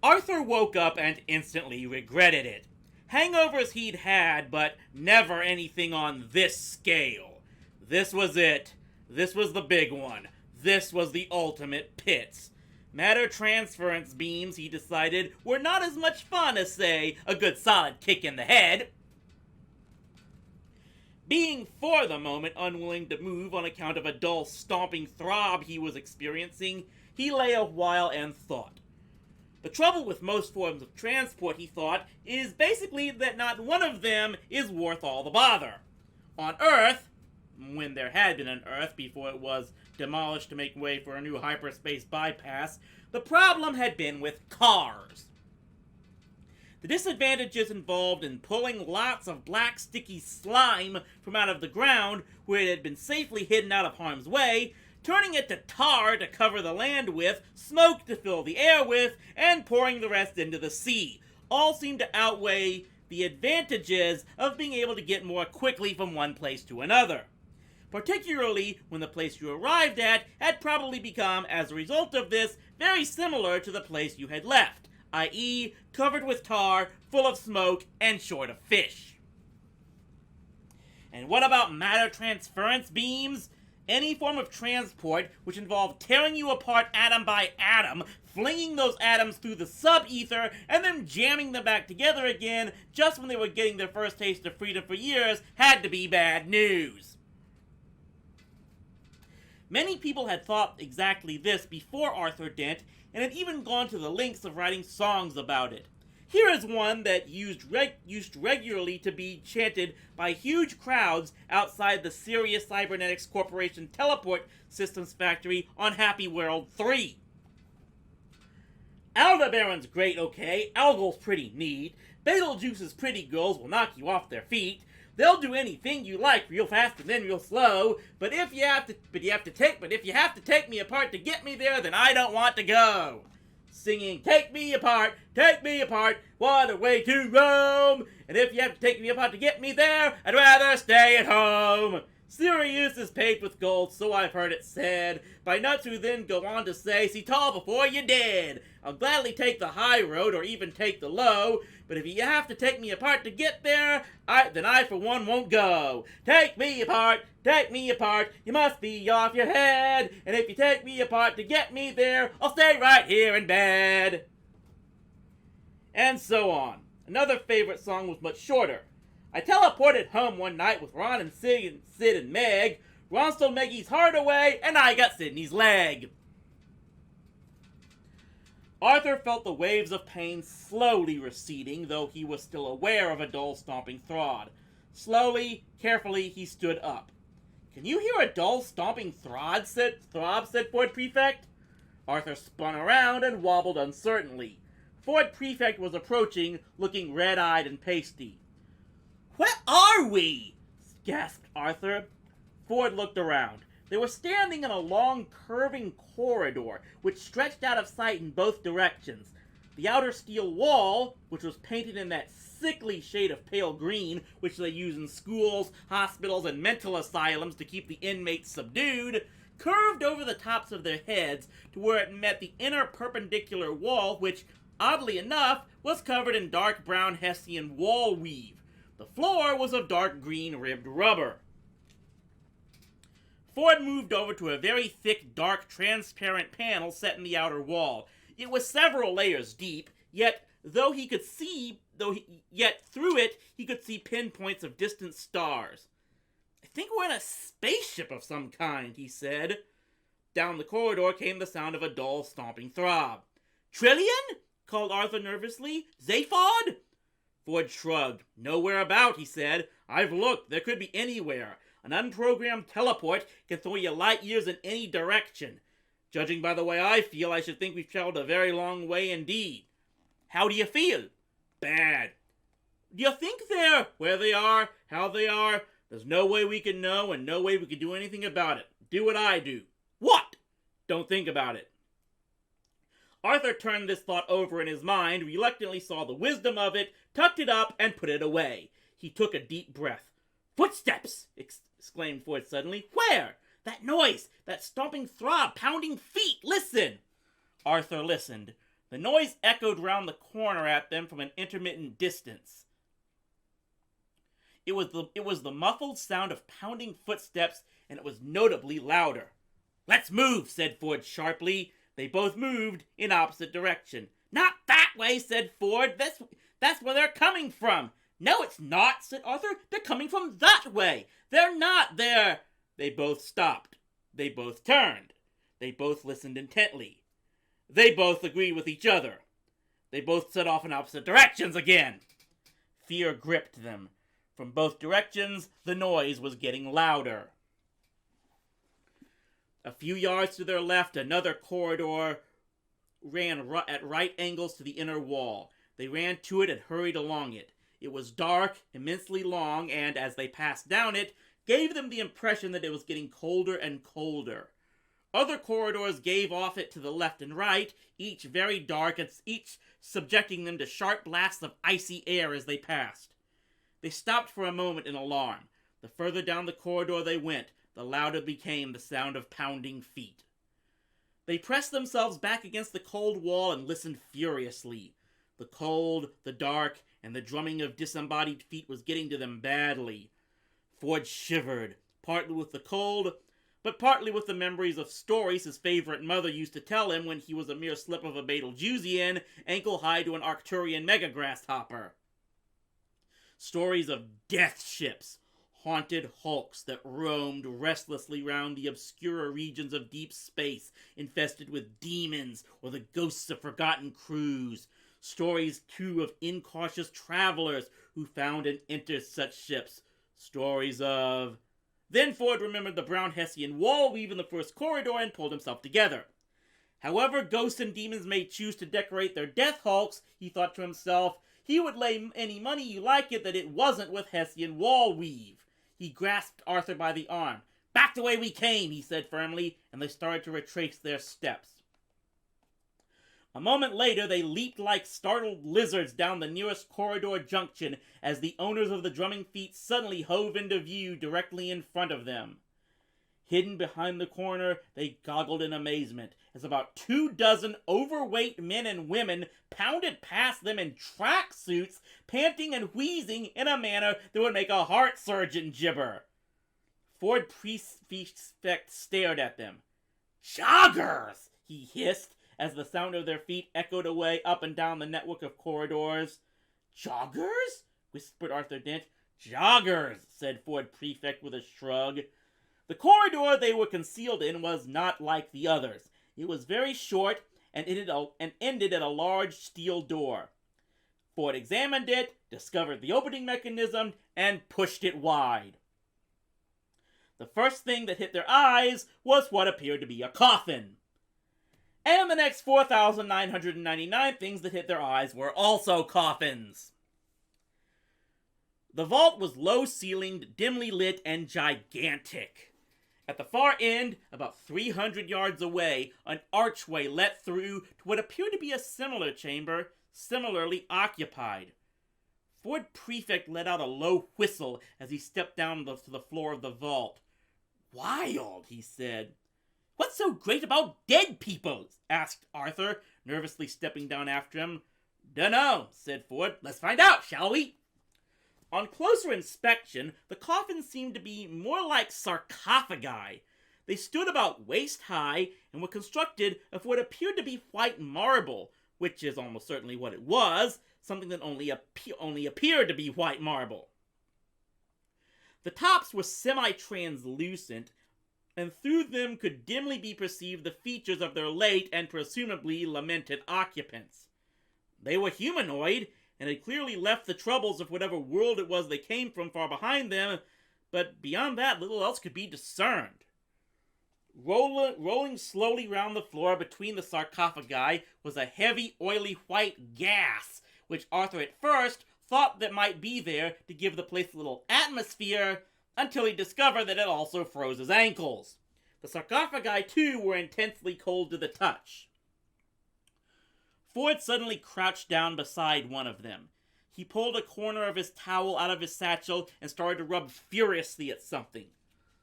Arthur woke up and instantly regretted it. Hangovers he'd had, but never anything on this scale. This was it. This was the big one. This was the ultimate pits. Matter transference beams, he decided, were not as much fun as, say, a good solid kick in the head. Being for the moment unwilling to move on account of a dull stomping throb he was experiencing, he lay a while and thought. The trouble with most forms of transport, he thought, is basically that not one of them is worth all the bother. On Earth, when there had been an Earth before it was demolished to make way for a new hyperspace bypass, the problem had been with cars. The disadvantages involved in pulling lots of black sticky slime from out of the ground where it had been safely hidden out of harm's way, turning it to tar to cover the land with, smoke to fill the air with, and pouring the rest into the sea, all seemed to outweigh the advantages of being able to get more quickly from one place to another. Particularly when the place you arrived at had probably become, as a result of this, very similar to the place you had left, i.e., covered with tar, full of smoke, and short of fish. And what about matter transference beams? Any form of transport which involved tearing you apart atom by atom, flinging those atoms through the sub-ether, and then jamming them back together again just when they were getting their first taste of freedom for years had to be bad news. Many people had thought exactly this before Arthur Dent, and had even gone to the lengths of writing songs about it. Here is one that used regularly to be chanted by huge crowds outside the Sirius Cybernetics Corporation Teleport Systems factory on Happy World 3. Aldebaran's great, okay, Algol's pretty neat, Betelgeuse's pretty girls will knock you off their feet, they'll do anything you like real fast and then real slow, but if you have to take me apart to get me there, then I don't want to go. Singing, take me apart, what a way to roam! And if you have to take me apart to get me there, I'd rather stay at home! Sirius is paved with gold, so I've heard it said, by nuts who then go on to say, see tall before you're dead. I'll gladly take the high road, or even take the low, but if you have to take me apart to get there, then I for one won't go. Take me apart, you must be off your head, and if you take me apart to get me there, I'll stay right here in bed. And so on. Another favorite song was much shorter. I teleported home one night with Ron and Sid and Meg. Ron stole Maggie's heart away, and I got Sydney's leg. Arthur felt the waves of pain slowly receding, though he was still aware of a dull stomping throb. Slowly, carefully, he stood up. Can you hear a dull stomping throb, said Ford Prefect. Arthur spun around and wobbled uncertainly. Ford Prefect was approaching, looking red-eyed and pasty. Where are we? Gasped Arthur. Ford looked around. They were standing in a long, curving corridor, which stretched out of sight in both directions. The outer steel wall, which was painted in that sickly shade of pale green, which they use in schools, hospitals, and mental asylums to keep the inmates subdued, curved over the tops of their heads to where it met the inner perpendicular wall, which, oddly enough, was covered in dark brown Hessian wall weave. The floor was of dark green ribbed rubber. Ford moved over to a very thick, dark, transparent panel set in the outer wall. It was several layers deep, yet through it he could see pinpoints of distant stars. I think we're in a spaceship of some kind, he said. Down the corridor came the sound of a dull, stomping throb. Trillion? Called Arthur nervously. Zaphod? Ford shrugged. Nowhere about, he said. I've looked. There could be anywhere. An unprogrammed teleport can throw you light years in any direction. Judging by the way I feel, I should think we've traveled a very long way indeed. How do you feel? Bad. Do you think they're where they are, how they are? There's no way we can know and no way we can do anything about it. Do what I do. What? Don't think about it. Arthur turned this thought over in his mind, reluctantly saw the wisdom of it, tucked it up, and put it away. He took a deep breath. Footsteps! Exclaimed Ford suddenly. Where? That noise! That stomping throb, pounding feet! Listen! Arthur listened. The noise echoed round the corner at them from an intermittent distance. It was the muffled sound of pounding footsteps, and it was notably louder. Let's move, said Ford sharply. They both moved in opposite direction. Not that way, said Ford. That's where they're coming from. No, it's not, said Arthur. They're coming from that way. They're not there. They both stopped. They both turned. They both listened intently. They both agreed with each other. They both set off in opposite directions again. Fear gripped them. From both directions, the noise was getting louder. A few yards to their left, another corridor ran at right angles to the inner wall. They ran to it and hurried along it. It was dark, immensely long, and as they passed down it, gave them the impression that it was getting colder and colder. Other corridors gave off it to the left and right, each very dark, and each subjecting them to sharp blasts of icy air as they passed. They stopped for a moment in alarm. The further down the corridor they went, the louder became the sound of pounding feet. They pressed themselves back against the cold wall and listened furiously. The cold, the dark, and the drumming of disembodied feet was getting to them badly. Ford shivered, partly with the cold, but partly with the memories of stories his favorite mother used to tell him when he was a mere slip of a Betelgeusian, ankle-high to an Arcturian mega-grasshopper. Stories of death ships, haunted hulks that roamed restlessly round the obscure regions of deep space infested with demons or the ghosts of forgotten crews. Stories, too, of incautious travelers who found and entered such ships. Stories of... Then Ford remembered the brown Hessian wall weave in the first corridor and pulled himself together. However ghosts and demons may choose to decorate their death hulks, he thought to himself, he would lay any money you like it that it wasn't with Hessian wall weave. He grasped Arthur by the arm. Back the way we came, he said firmly, and they started to retrace their steps. A moment later, they leaped like startled lizards down the nearest corridor junction as the owners of the drumming feet suddenly hove into view directly in front of them. Hidden behind the corner, they goggled in amazement as about 24 overweight men and women pounded past them in tracksuits, panting and wheezing in a manner that would make a heart surgeon gibber. Ford Prefect stared at them. Joggers! He hissed as the sound of their feet echoed away up and down the network of corridors. Joggers? Whispered Arthur Dent. Joggers, said Ford Prefect with a shrug. The corridor they were concealed in was not like the others. It was very short and ended at a large steel door. Ford examined it, discovered the opening mechanism, and pushed it wide. The first thing that hit their eyes was what appeared to be a coffin. And the next 4,999 things that hit their eyes were also coffins. The vault was low-ceilinged, dimly lit, and gigantic. At the far end, about 300 yards away, an archway let through to what appeared to be a similar chamber, similarly occupied. Ford Prefect let out a low whistle as he stepped down to the floor of the vault. Wild, he said. What's so great about dead people? Asked Arthur, nervously stepping down after him. Dunno, said Ford. Let's find out, shall we? On closer inspection, the coffins seemed to be more like sarcophagi. They stood about waist high and were constructed of what appeared to be white marble, which is almost certainly what it was, something that only appeared to be white marble. The tops were semi-translucent, and through them could dimly be perceived the features of their late and presumably lamented occupants. They were humanoid, and had clearly left the troubles of whatever world it was they came from far behind them, but beyond that little else could be discerned. Rolling slowly round the floor between the sarcophagi was a heavy, oily white gas, which Arthur at first thought that might be there to give the place a little atmosphere, until he discovered that it also froze his ankles. The sarcophagi, too, were intensely cold to the touch. Ford suddenly crouched down beside one of them. He pulled a corner of his towel out of his satchel and started to rub furiously at something.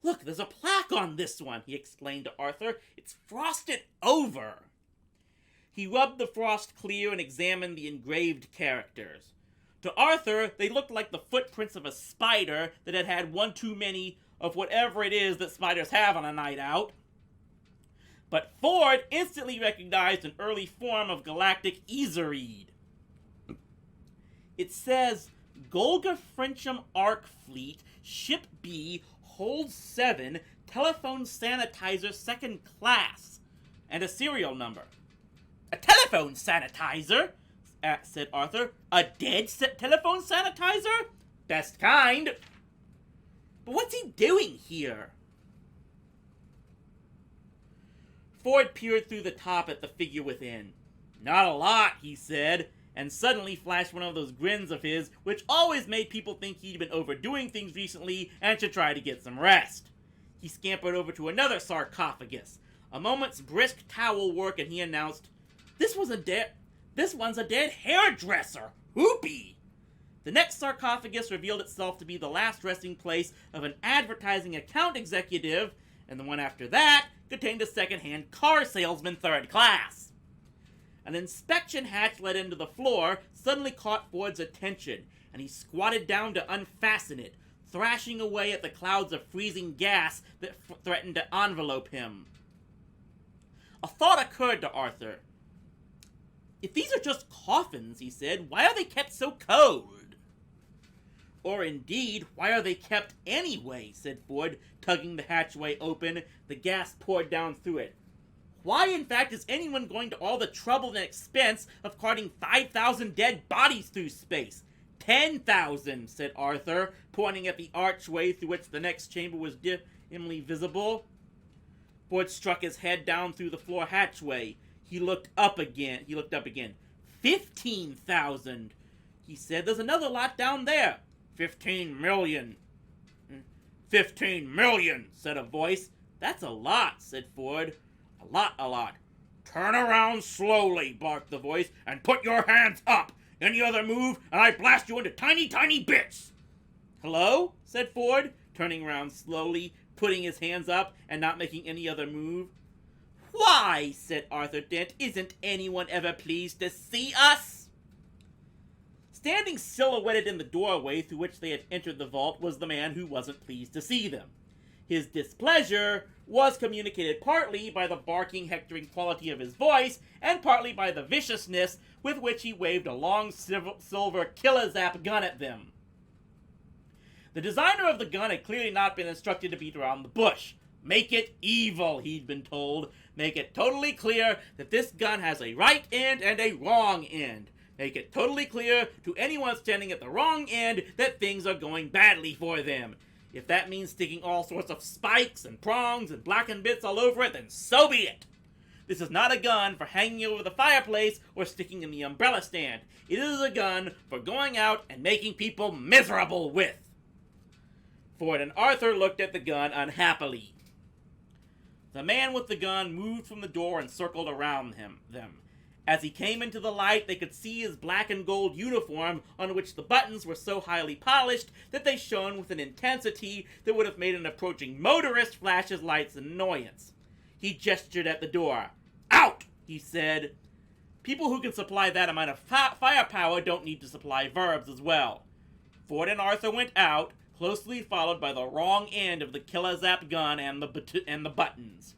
"Look, there's a plaque on this one," he explained to Arthur. "It's frosted over." He rubbed the frost clear and examined the engraved characters. To Arthur, they looked like the footprints of a spider that had had one too many of whatever it is that spiders have on a night out. But Ford instantly recognized an early form of galactic Easereed. It says, "Golga Frencham Arc Fleet, Ship B, Hold 7, Telephone Sanitizer 2nd Class," and a serial number. "A telephone sanitizer?" said Arthur. "A dead telephone sanitizer? Best kind. But what's he doing here?" Ford peered through the top at the figure within. "Not a lot," he said, and suddenly flashed one of those grins of his which always made people think he'd been overdoing things recently and should try to get some rest. He scampered over to another sarcophagus. A moment's brisk towel work and he announced, This one's a dead hairdresser! Whoopee!" The next sarcophagus revealed itself to be the last resting place of an advertising account executive, and the one after that contained a second-hand car salesman 3rd class. An inspection hatch let into the floor suddenly caught Ford's attention, and he squatted down to unfasten it, thrashing away at the clouds of freezing gas that threatened to envelope him. A thought occurred to Arthur. "If these are just coffins," he said, "why are they kept so cold?" "Or indeed, why are they kept anyway?" said Ford, tugging the hatchway open. The gas poured down through it. "Why, in fact, is anyone going to all the trouble and expense of carting 5,000 dead bodies through space?" 10,000, said Arthur, pointing at the archway through which the next chamber was dimly visible. Ford struck his head down through the floor hatchway. He looked up again. 15,000, he said. "There's another lot down there." 15 million. 15 million, said a voice. "That's a lot," said Ford. A lot. "Turn around slowly," barked the voice, "and put your hands up. Any other move, and I blast you into tiny, tiny bits." "Hello?" said Ford, turning around slowly, putting his hands up, and not making any other move. "Why," said Arthur Dent, "isn't anyone ever pleased to see us?" Standing silhouetted in the doorway through which they had entered the vault was the man who wasn't pleased to see them. His displeasure was communicated partly by the barking, hectoring quality of his voice, and partly by the viciousness with which he waved a long silver killer-zap gun at them. The designer of the gun had clearly not been instructed to beat around the bush. Make it evil, he'd been told. Make it totally clear that this gun has a right end and a wrong end. Make it totally clear to anyone standing at the wrong end that things are going badly for them. If that means sticking all sorts of spikes and prongs and blackened bits all over it, then so be it. This is not a gun for hanging over the fireplace or sticking in the umbrella stand. It is a gun for going out and making people miserable with. Ford and Arthur looked at the gun unhappily. The man with the gun moved from the door and circled around them. As he came into the light, they could see his black and gold uniform, on which the buttons were so highly polished that they shone with an intensity that would have made an approaching motorist flash his lights in annoyance. He gestured at the door. "Out!" he said. People who can supply that amount of firepower don't need to supply verbs as well. Ford and Arthur went out, closely followed by the wrong end of the killer-zap gun and the buttons.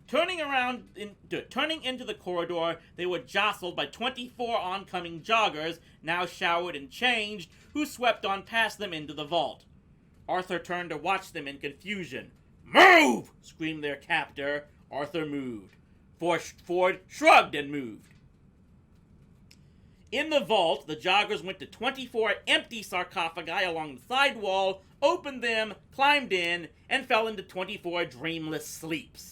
Turning into the corridor, they were jostled by 24 oncoming joggers, now showered and changed, who swept on past them into the vault. Arthur turned to watch them in confusion. "Move!" screamed their captor. Arthur moved. Ford shrugged and moved. In the vault, the joggers went to 24 empty sarcophagi along the side wall, opened them, climbed in, and fell into 24 dreamless sleeps.